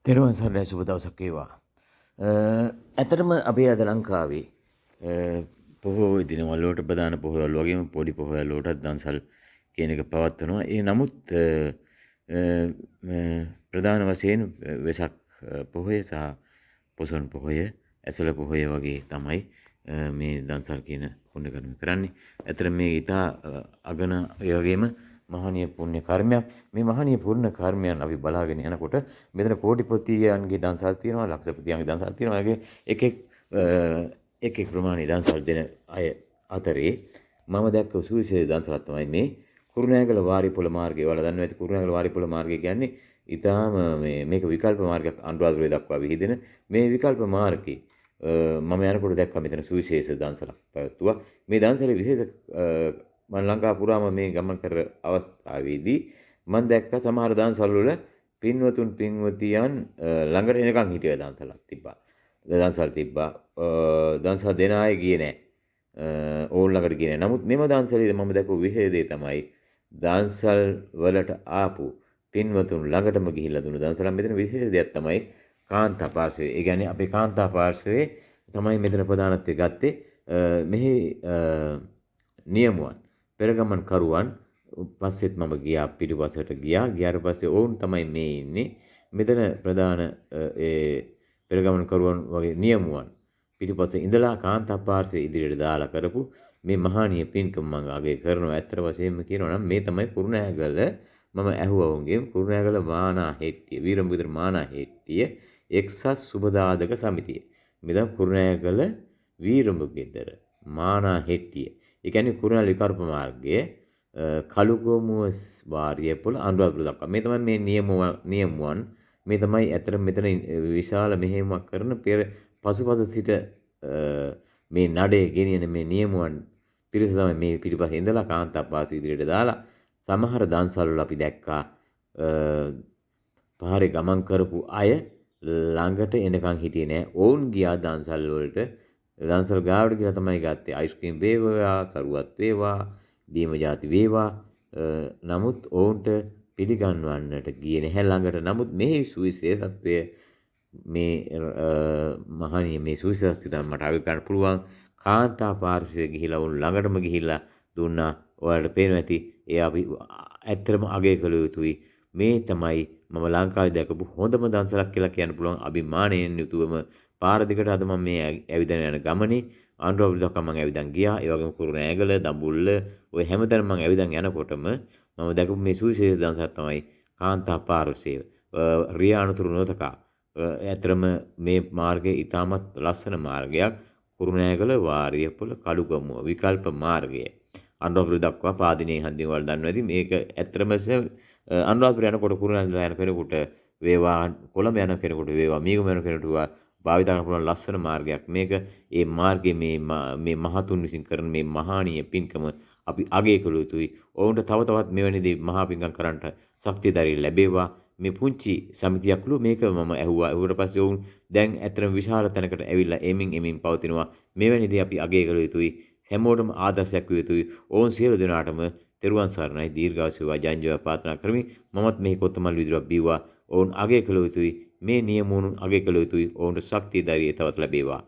තෙරුවන් සරණයි සුබ දවසක් වේවා. ඇත්තටම අපි අද ලංකාවේ පොහොය දිනවල වලට ප්‍රධාන පොහොයවල් වගේම පොඩි පොහොයවල් වලටත් දන්සල් කියන එක පවත්වනවා. ඒ නමුත් ප්‍රධාන වශයෙන් වෙසක් පොහොය සහ පොසොන් පොහොය, ඇසළ පොහොය වගේ තමයි මේ දන්සල් කියන පුණ්‍ය කර්ම කරන්නේ. ඇත්තට මේ ඊටා අගන ඒ වගේම මහානීය පුණ්‍ය කර්මයක්. මේ මහානීය පුණ්‍ය කර්මයන් අපි බලාගෙන යනකොට මෙතන කෝටිපතියන්ගේ දන්සල් තියෙනවා, ලක්ෂපතියන්ගේ දන්සල් තියෙනවා. ඒකේ එක ප්‍රමාණය දන්සල් දෙන අය අතරේ මම දැක්ක සුවිශේෂ දන්සලක් තමයි මේ කුරුණෑගල වාරිපොළ මාර්ගය. ඔයාලා දන්නවා ඇති කුරුණෑගල වාරිපොළ මාර්ගය කියන්නේ ඊටාම මේක විකල්ප මාර්ගයක් අනුරාධපුරය දක්වා විහිදෙන මේ විකල්ප මාර්ගයේ මම යනකොට දැක්කා මෙතන සුවිශේෂ දන්සලක් පැවැත්තුවා. මේ දන්සලේ විශේෂ මම ලංකාව පුරාම මේ ගමන් කර අවස්ථාවේදී මම දැක්ක සමහර දන්සල් වල පින්වතුන් පින්වතියන් ළඟට එනකන් හිටිය දන්සලක් තිබ්බා. දන්සල් තිබ්බා. දන්සල් දෙන අය ගියේ නැහැ. ඕන් ළඟට ගියේ නැහැ. නමුත් මෙම දන්සලේ මම දැක්කු විශේෂය තමයි දන්සල් වලට ආපු පින්වතුන් ළඟටම ගිහිල්ලා දුන්න දන්සලක්. මෙතන විශේෂ දෙයක් තමයි කාන්තා පාර්ශවය. ඒ කියන්නේ අපේ කාන්තා පාර්ශවයේ තමයි මෙතන ප්‍රධානත්වය ගත්තේ. මෙහි නියමුවන් පෙරගමන් කරුවන් පස්සෙත් මම ගියා පිටිපස්සට ගියා. ගියාට පස්සේ ඔවුන් තමයි මේ ඉන්නේ. මෙතන ප්‍රධාන පෙරගමන් කරුවන් වගේ නියමුවන් පිටිපස්සේ ඉඳලා කාන්තා පාර්ශවයේ ඉදිරියට දාලා කරපු මේ මහානීය පින්කම මම අගය කරනවා. ඇත්තට වශයෙන්ම කියනවා නම් මේ තමයි කුරුණෑගල මම ඇහුවා වුන්ගේ කුරුණෑගල මානා හෙට්ටිය වීරමුගදර මානා හෙට්ටිය එක්සත් සුබදාදක සමිතිය. මෙතන කුරුණෑගල වීරමුගදර මානා හෙට්ටිය. ඒ කියන්නේ කුරුණෑගල විකල්ප මාර්ගයේ කළුගොමුව වාරියපොළ අනුරාධපුර දක්වා. මේ තමයි මේ නියමුවන්. මේ තමයි ඇත්තට මෙතන විශාල මෙහෙයුමක් කරන පසුපස සිට මේ නඩේ ගෙනියන මේ නියමුවන් පිරිස තමයි මේ පිටිපස්සේ ඉඳලා කාන්තා පාර්ශවය ඉදිරියට දාලා සමහර දන්සල් වල අපි දැක්කා පාරේ ගමන් කරපු අය ළඟට එනකන් හිටියේ නෑ. ඕන් ගියා දන්සල් වලට. දන්සල් ගාවට ගිහලා තමයි ගත්තේ. අයිස්ක්‍රීම් වේවා, සරුවත් වේවා, බීම ಜಾති වේවා. නමුත් ඔවුන්ට පිළිගන්වන්නට ගියේ නැහැ ළඟට. නමුත් මේ සුවිශේෂත්වය මේ මහණිය මේ සුවිශේෂත්වය තමයි මට අගය කරන්න පුළුවන්. කාන්තා පාර්ශවයේ ගිහිලා උන් ළඟටම ගිහිල්ලා දුන්නා. ඔයාලට පේනවා ඇති ඒ අපි ඇත්තටම අගය කළ යුතුයි. මේ තමයි මම ලංකාවේ දැකපු හොඳම දන්සලක් කියලා කියන්න පුළුවන්. අභිමාණයෙන් යුතුවම පාර දිගට අද මම මේ ඇවිදගෙන යන ගමනේ අනුරාධපුර දක්වා මම ඇවිදන් ගියා. ඒ වගේම කුරුණෑගල, දඹුල්ල ඔය හැමතැනම මම ඇවිදන් යනකොටම මම දැකපු මේ සුවිශේෂ දන්සලක් තමයි කාන්තා පාර්ශවය. රියා අනුතුරු නොතකා. ඇත්තටම මේ මාර්ගය ඉතාමත් ලස්සන මාර්ගයක්. කුරුණෑගල වාරියපොළ කළුගමුව විකල්ප මාර්ගය. අනුරාධපුර දක්වා පාදිනේ හන්දිය වල දන්නවා ඇති. මේක ඇත්තටම අනුරාධපුර යනකොට කුරුණෑගල යන කෙනෙකුට වේවා, කොළඹ යන කෙනෙකුට වේවා, මීගම යන කෙනෙකුට භාවිත කරන්න පුළුවන් ලස්සන මාර්ගයක්. මේක ඒ මාර්ගයේ මේ මහතුන් විසින් කරන මේ මහානීය පින්කම අපි අගය කළ යුතුයි. ඔවුන්ට තව තවත් මෙවැනි දේ මහා පින්කම් කරන්නට ශක්තිය දරී ලැබේවා. මේ පුංචි සමිතියක්ලු මේක මම ඇහුවා. ඌට පස්සේ ඔවුන් දැන් ඇත්තටම විශාල තැනකට ඇවිල්ලා එමින් පවතිනවා. මෙවැනි දේ අපි අගය කළ යුතුයි. හැමෝටම ආදර්ශයක් විය යුතුයි. ඔවුන් සියලු දෙනාටම තෙරුවන් සරණයි, දීර්ඝායුෂ වේවා, ජයංජය ප්‍රාර්ථනා කරමි. මමත් මේ කොත්තමල් විදුරක් බීවා. ඔවුන් අගය කළ යුතුයි. මේ නියමුණු අගය කළ යුතුයි. ඔවුන්ට ශක්තිය ධෛර්යය තවත් ලැබේවා.